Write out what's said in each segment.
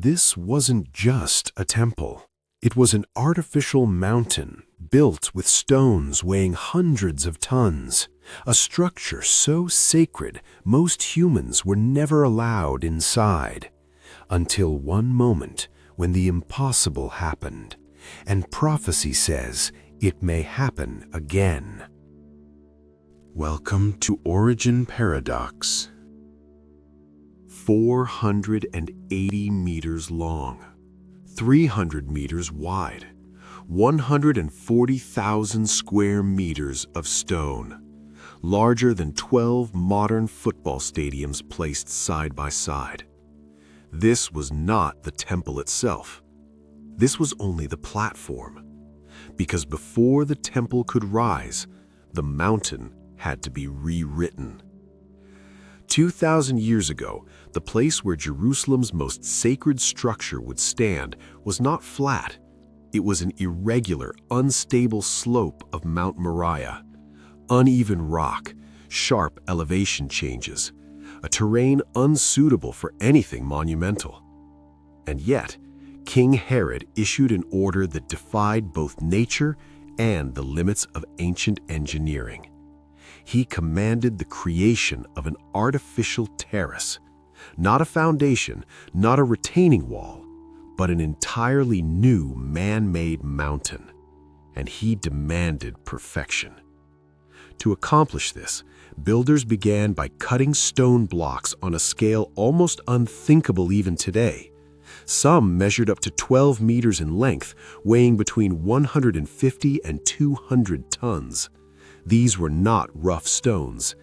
This wasn't just a temple. It was an artificial mountain built with stones weighing hundreds of tons, a structure so sacred most humans were never allowed inside, until one moment when the impossible happened, and prophecy says it may happen again. Welcome to Origin Paradox. 480 meters long, 300 meters wide, 140,000 square meters of stone, larger than 12 modern football stadiums placed side by side. This was not the temple itself. This was only the platform, because before the temple could rise, the mountain had to be rewritten. 2,000 years ago, the place where Jerusalem's most sacred structure would stand was not flat. It was an irregular, unstable slope of Mount Moriah, uneven rock, sharp elevation changes, a terrain unsuitable for anything monumental. And yet, King Herod issued an order that defied both nature and the limits of ancient engineering. He commanded the creation of an artificial terrace, not a foundation, not a retaining wall, but an entirely new man-made mountain, and he demanded perfection. To accomplish this, builders began by cutting stone blocks on a scale almost unthinkable even today. Some measured up to 12 meters in length, weighing between 150 and 200 tons. These were not rough stones.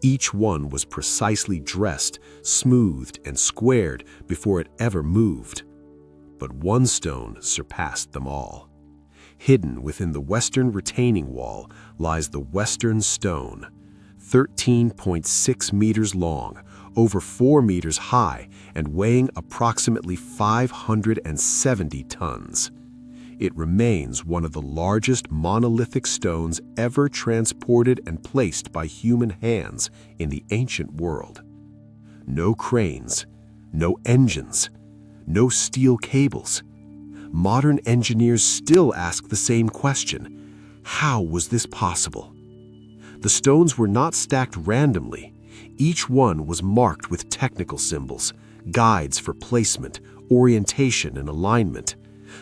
Each one was precisely dressed, smoothed, and squared before it ever moved. But one stone surpassed them all. Hidden within the western retaining wall lies the Western Stone, 13.6 meters long, over 4 meters high, and weighing approximately 570 tons. It remains one of the largest monolithic stones ever transported and placed by human hands in the ancient world. No cranes, no engines, no steel cables. Modern engineers still ask the same question: how was this possible? The stones were not stacked randomly. Each one was marked with technical symbols, guides for placement, orientation, and alignment.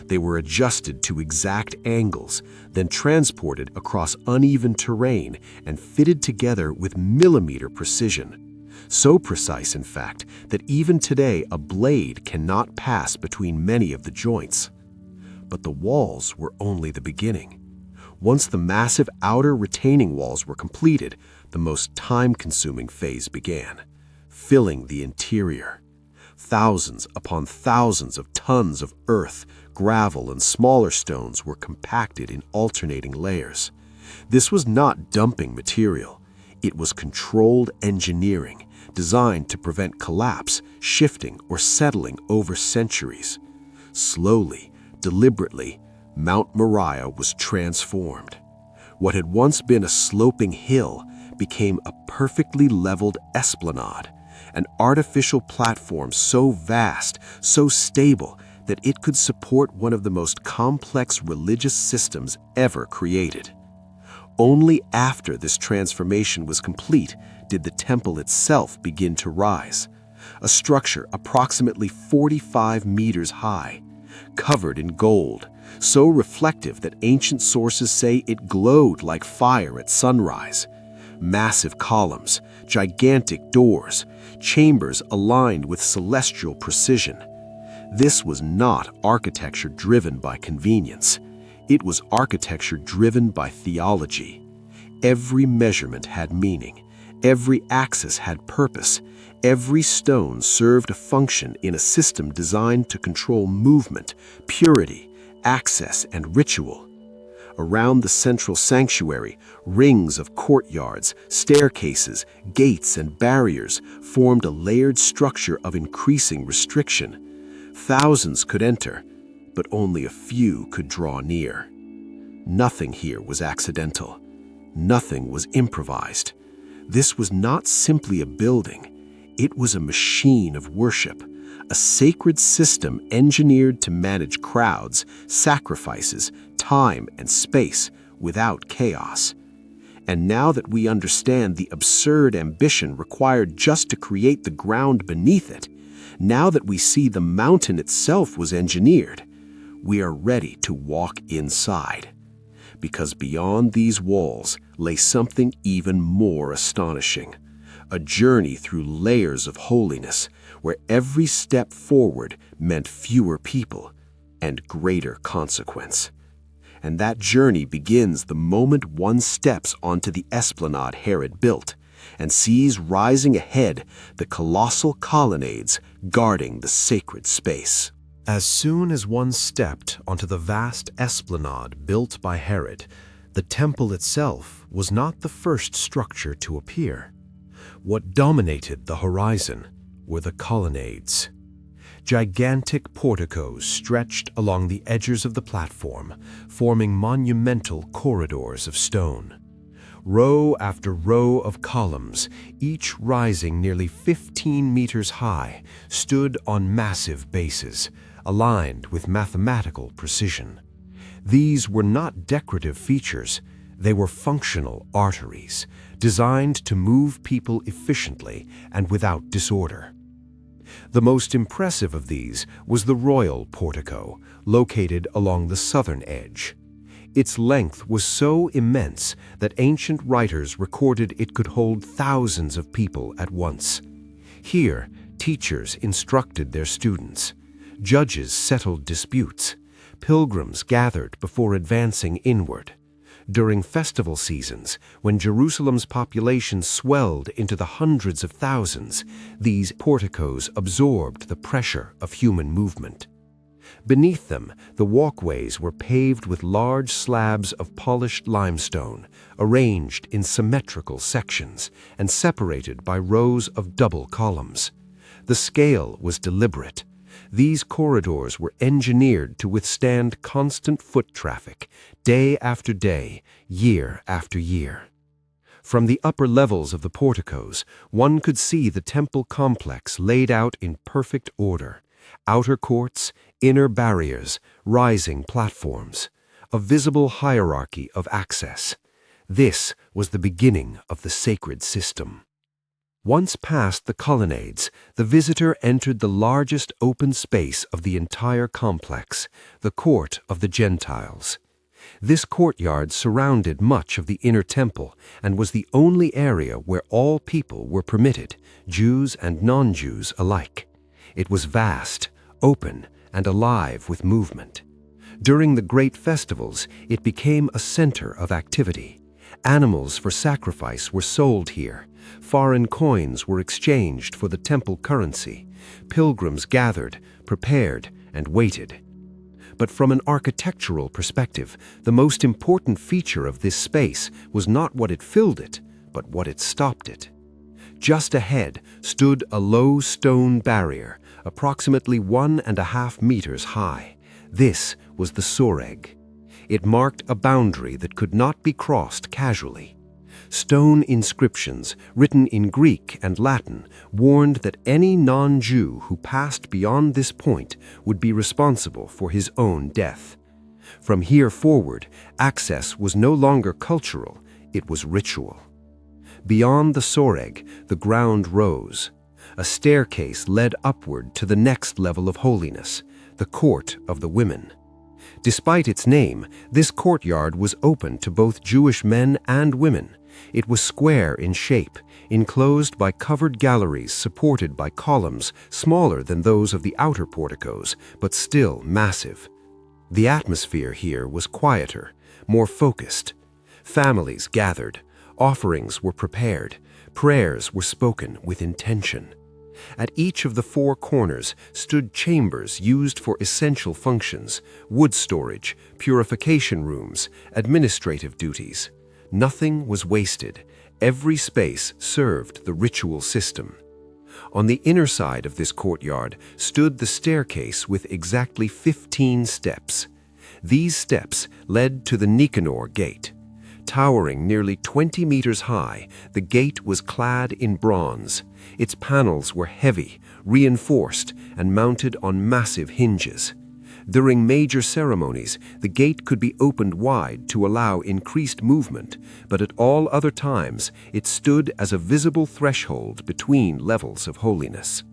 They were adjusted to exact angles, then transported across uneven terrain and fitted together with millimeter precision. So precise, in fact, that even today a blade cannot pass between many of the joints. But the walls were only the beginning. Once the massive outer retaining walls were completed, the most time-consuming phase began, filling the interior. Thousands upon thousands of tons of earth, gravel, and smaller stones were compacted in alternating layers. This was not dumping material. It was controlled engineering, designed to prevent collapse, shifting, or settling over centuries. Slowly, deliberately, Mount Moriah was transformed. What had once been a sloping hill became a perfectly leveled esplanade, an artificial platform so vast, so stable, that it could support one of the most complex religious systems ever created. Only after this transformation was complete did the temple itself begin to rise, a structure approximately 45 meters high, covered in gold, so reflective that ancient sources say it glowed like fire at sunrise. Massive columns, gigantic doors, chambers aligned with celestial precision. This was not architecture driven by convenience. It was architecture driven by theology. Every measurement had meaning. Every axis had purpose. Every stone served a function in a system designed to control movement, purity, access, and ritual. Around the central sanctuary, rings of courtyards, staircases, gates, and barriers formed a layered structure of increasing restriction. Thousands could enter, but only a few could draw near. Nothing here was accidental. Nothing was improvised. This was not simply a building. It was a machine of worship, a sacred system engineered to manage crowds, sacrifices, time, and space without chaos. And now that we understand the absurd ambition required just to create the ground beneath it, now that we see the mountain itself was engineered, we are ready to walk inside. Because beyond these walls lay something even more astonishing, a journey through layers of holiness, where every step forward meant fewer people and greater consequence. And that journey begins the moment one steps onto the esplanade Herod built and sees rising ahead the colossal colonnades guarding the sacred space. As soon as one stepped onto the vast esplanade built by Herod, the temple itself was not the first structure to appear. What dominated the horizon were the colonnades. Gigantic porticos stretched along the edges of the platform, forming monumental corridors of stone. Row after row of columns, each rising nearly 15 meters high, stood on massive bases, aligned with mathematical precision. These were not decorative features, they were functional arteries, designed to move people efficiently and without disorder. The most impressive of these was the royal portico, located along the southern edge. Its length was so immense that ancient writers recorded it could hold thousands of people at once. Here, teachers instructed their students, judges settled disputes, pilgrims gathered before advancing inward. During festival seasons, when Jerusalem's population swelled into the hundreds of thousands, these porticos absorbed the pressure of human movement. Beneath them, the walkways were paved with large slabs of polished limestone, arranged in symmetrical sections and separated by rows of double columns. The scale was deliberate. These corridors were engineered to withstand constant foot traffic, day after day, year after year. From the upper levels of the porticos, one could see the temple complex laid out in perfect order: outer courts, inner barriers, rising platforms, a visible hierarchy of access. This was the beginning of the sacred system. Once past the colonnades, the visitor entered the largest open space of the entire complex, the court of the Gentiles. This courtyard surrounded much of the inner temple and was the only area where all people were permitted, Jews and non-Jews alike. It was vast, open, and alive with movement. During the great festivals, it became a center of activity. Animals for sacrifice were sold here. Foreign coins were exchanged for the temple currency. Pilgrims gathered, prepared, and waited. But from an architectural perspective, the most important feature of this space was not what it filled it, but what it stopped it. Just ahead stood a low stone barrier, approximately 1.5 meters high. This was the Soreg. It marked a boundary that could not be crossed casually. Stone inscriptions, written in Greek and Latin, warned that any non-Jew who passed beyond this point would be responsible for his own death. From here forward, access was no longer cultural, it was ritual. Beyond the Soreg, the ground rose. A staircase led upward to the next level of holiness, the court of the women. Despite its name, this courtyard was open to both Jewish men and women. It was square in shape, enclosed by covered galleries supported by columns smaller than those of the outer porticos, but still massive. The atmosphere here was quieter, more focused. Families gathered, offerings were prepared, prayers were spoken with intention. At each of the four corners stood chambers used for essential functions: wood storage, purification rooms, administrative duties. Nothing was wasted. Every space served the ritual system. On the inner side of this courtyard stood the staircase with exactly 15 steps. These steps led to the Nicanor Gate. Towering nearly 20 meters high, the gate was clad in bronze. Its panels were heavy, reinforced, and mounted on massive hinges. During major ceremonies, the gate could be opened wide to allow increased movement, but at all other times it stood as a visible threshold between levels of holiness.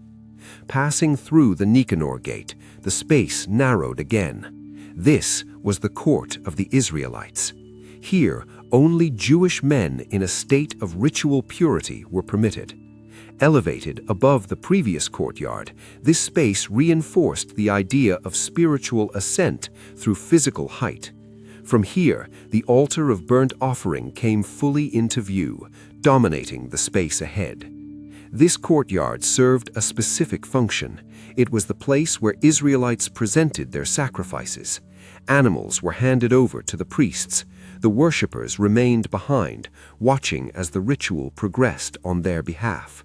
Passing through the Nicanor Gate, the space narrowed again. This was the court of the Israelites. Here, only Jewish men in a state of ritual purity were permitted. Elevated above the previous courtyard, this space reinforced the idea of spiritual ascent through physical height. From here, the altar of burnt offering came fully into view, dominating the space ahead. This courtyard served a specific function. It was the place where Israelites presented their sacrifices. Animals were handed over to the priests. The worshippers remained behind, watching as the ritual progressed on their behalf.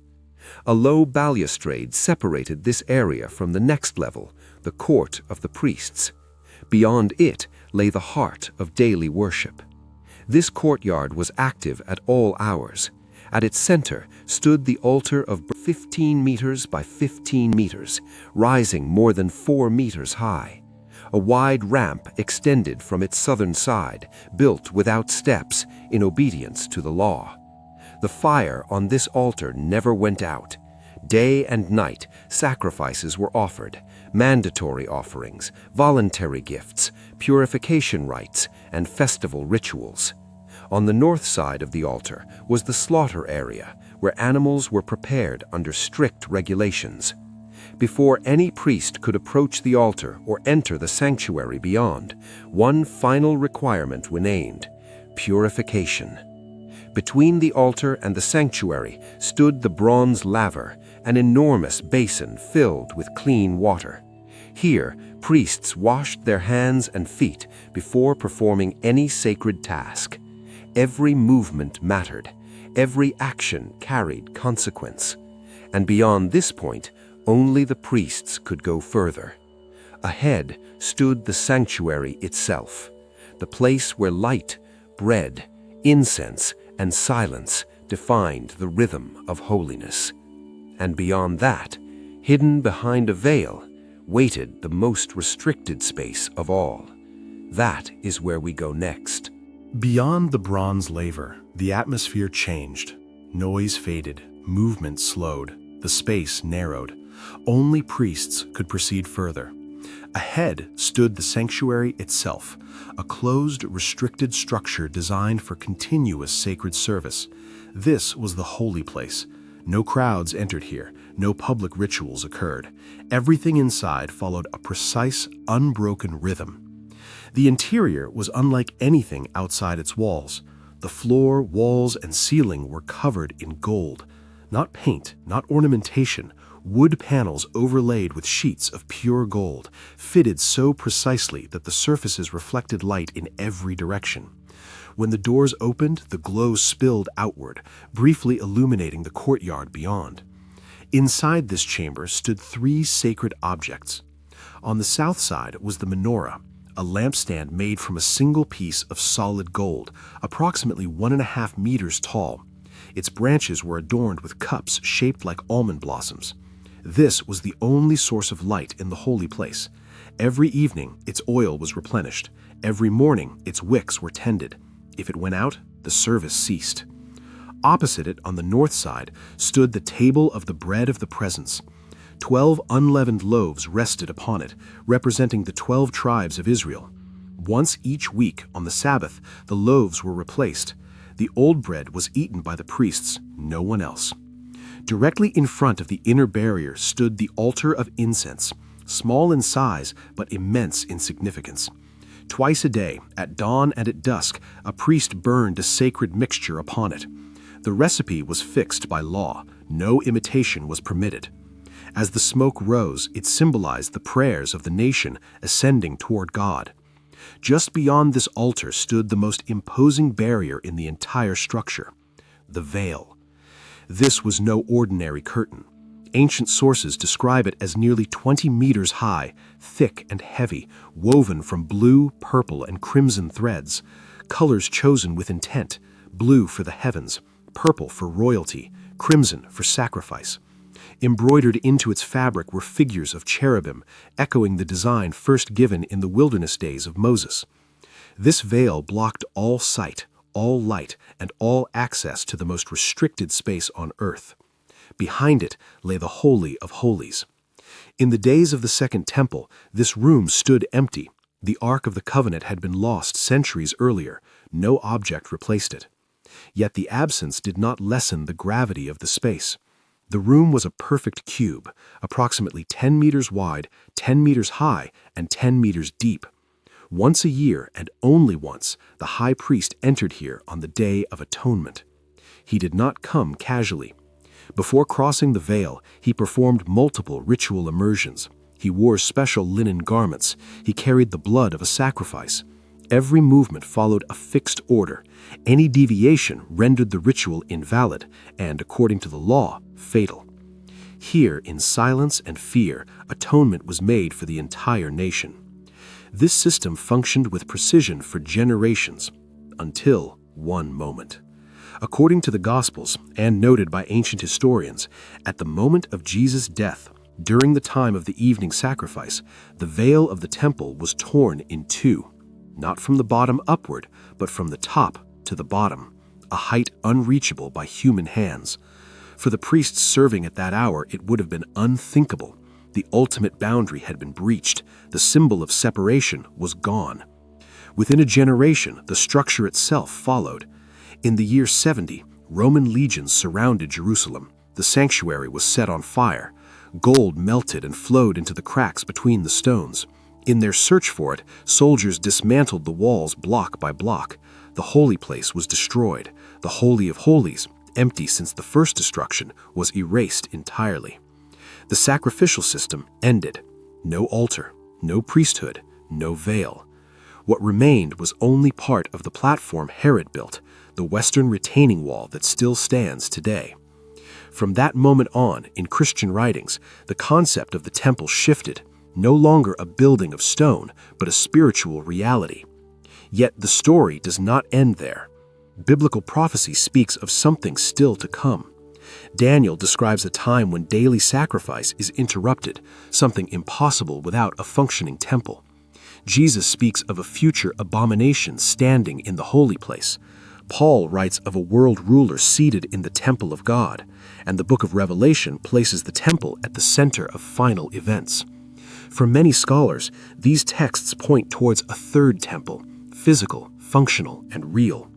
A low balustrade separated this area from the next level, the court of the priests. Beyond it lay the heart of daily worship. This courtyard was active at all hours. At its center stood the altar of 15 meters by 15 meters, rising more than 4 meters high. A wide ramp extended from its southern side, built without steps in obedience to the law. The fire on this altar never went out. Day and night, sacrifices were offered, mandatory offerings, voluntary gifts, purification rites, and festival rituals. On the north side of the altar was the slaughter area, where animals were prepared under strict regulations. Before any priest could approach the altar or enter the sanctuary beyond, one final requirement remained: purification. Between the altar and the sanctuary stood the bronze laver, an enormous basin filled with clean water. Here, priests washed their hands and feet before performing any sacred task. Every movement mattered. Every action carried consequence. And beyond this point, only the priests could go further. Ahead stood the sanctuary itself, the place where light, bread, incense, and silence defined the rhythm of holiness. And beyond that, hidden behind a veil, waited the most restricted space of all. That is where we go next. Beyond the bronze laver, the atmosphere changed. Noise faded, movement slowed, the space narrowed. Only priests could proceed further. Ahead stood the sanctuary itself, a closed, restricted structure designed for continuous sacred service. This was the holy place. No crowds entered here, no public rituals occurred. Everything inside followed a precise, unbroken rhythm. The interior was unlike anything outside its walls. The floor, walls, and ceiling were covered in gold. Not paint, not ornamentation, wood panels overlaid with sheets of pure gold, fitted so precisely that the surfaces reflected light in every direction. When the doors opened, the glow spilled outward, briefly illuminating the courtyard beyond. Inside this chamber stood 3 sacred objects. On the south side was the menorah, a lampstand made from a single piece of solid gold, approximately 1.5 meters tall. Its branches were adorned with cups shaped like almond blossoms. This was the only source of light in the holy place. Every evening, its oil was replenished. Every morning, its wicks were tended. If it went out, the service ceased. Opposite it, on the north side, stood the table of the bread of the presence. 12 unleavened loaves rested upon it, representing the 12 tribes of Israel. Once each week, on the Sabbath, the loaves were replaced. The old bread was eaten by the priests, no one else. Directly in front of the inner barrier stood the altar of incense, small in size but immense in significance. Twice a day, at dawn and at dusk, a priest burned a sacred mixture upon it. The recipe was fixed by law. No imitation was permitted. As the smoke rose, it symbolized the prayers of the nation ascending toward God. Just beyond this altar stood the most imposing barrier in the entire structure, the veil. This was no ordinary curtain. Ancient sources describe it as nearly 20 meters high, thick and heavy, woven from blue, purple, and crimson threads. colors chosen with intent: blue for the heavens, purple for royalty, crimson for sacrifice. Embroidered into its fabric were figures of cherubim, echoing the design first given in the wilderness days of Moses. This veil blocked all sight, all light, and all access to the most restricted space on earth. Behind it lay the Holy of Holies. In the days of the Second Temple, this room stood empty. The Ark of the Covenant had been lost centuries earlier. No object replaced it. Yet the absence did not lessen the gravity of the space. The room was a perfect cube, approximately 10 meters wide, 10 meters high, and 10 meters deep. Once a year, and only once, the high priest entered here on the Day of Atonement. He did not come casually. Before crossing the veil, he performed multiple ritual immersions. He wore special linen garments. He carried the blood of a sacrifice. Every movement followed a fixed order. Any deviation rendered the ritual invalid and, according to the law, fatal. Here, in silence and fear, atonement was made for the entire nation. This system functioned with precision for generations, until one moment. According to the Gospels, and noted by ancient historians, at the moment of Jesus' death, during the time of the evening sacrifice, the veil of the temple was torn in two, not from the bottom upward, but from the top to the bottom, a height unreachable by human hands. For the priests serving at that hour, it would have been unthinkable. The ultimate boundary had been breached. The symbol of separation was gone. Within a generation, the structure itself followed. In the year 70, Roman legions surrounded Jerusalem. The sanctuary was set on fire. Gold melted and flowed into the cracks between the stones. In their search for it, soldiers dismantled the walls block by block. The holy place was destroyed. The Holy of Holies, empty since the first destruction, was erased entirely. The sacrificial system ended. No altar, no priesthood, no veil. What remained was only part of the platform Herod built, the western retaining wall that still stands today. From that moment on, in Christian writings, the concept of the temple shifted, no longer a building of stone, but a spiritual reality. Yet the story does not end there. Biblical prophecy speaks of something still to come. Daniel describes a time when daily sacrifice is interrupted, something impossible without a functioning temple. Jesus speaks of a future abomination standing in the holy place. Paul writes of a world ruler seated in the temple of God, and the book of Revelation places the temple at the center of final events. For many scholars, these texts point towards a third temple, physical, functional, and real.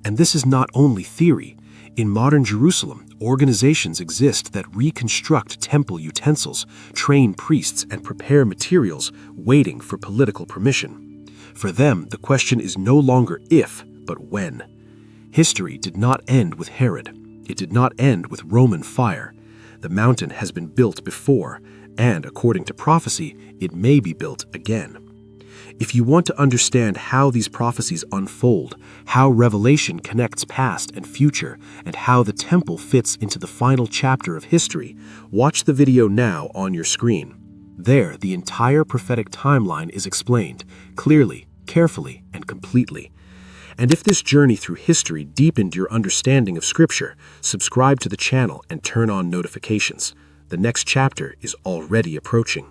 And this is not only theory. In modern Jerusalem, organizations exist that reconstruct temple utensils, train priests, and prepare materials, waiting for political permission. For them, the question is no longer if, but when. History did not end with Herod. It did not end with Roman fire. The mountain has been built before, and according to prophecy, it may be built again. If you want to understand how these prophecies unfold, how Revelation connects past and future, and how the temple fits into the final chapter of history, watch the video now on your screen. There, the entire prophetic timeline is explained, clearly, carefully, and completely. And if this journey through history deepened your understanding of Scripture, subscribe to the channel and turn on notifications. The next chapter is already approaching.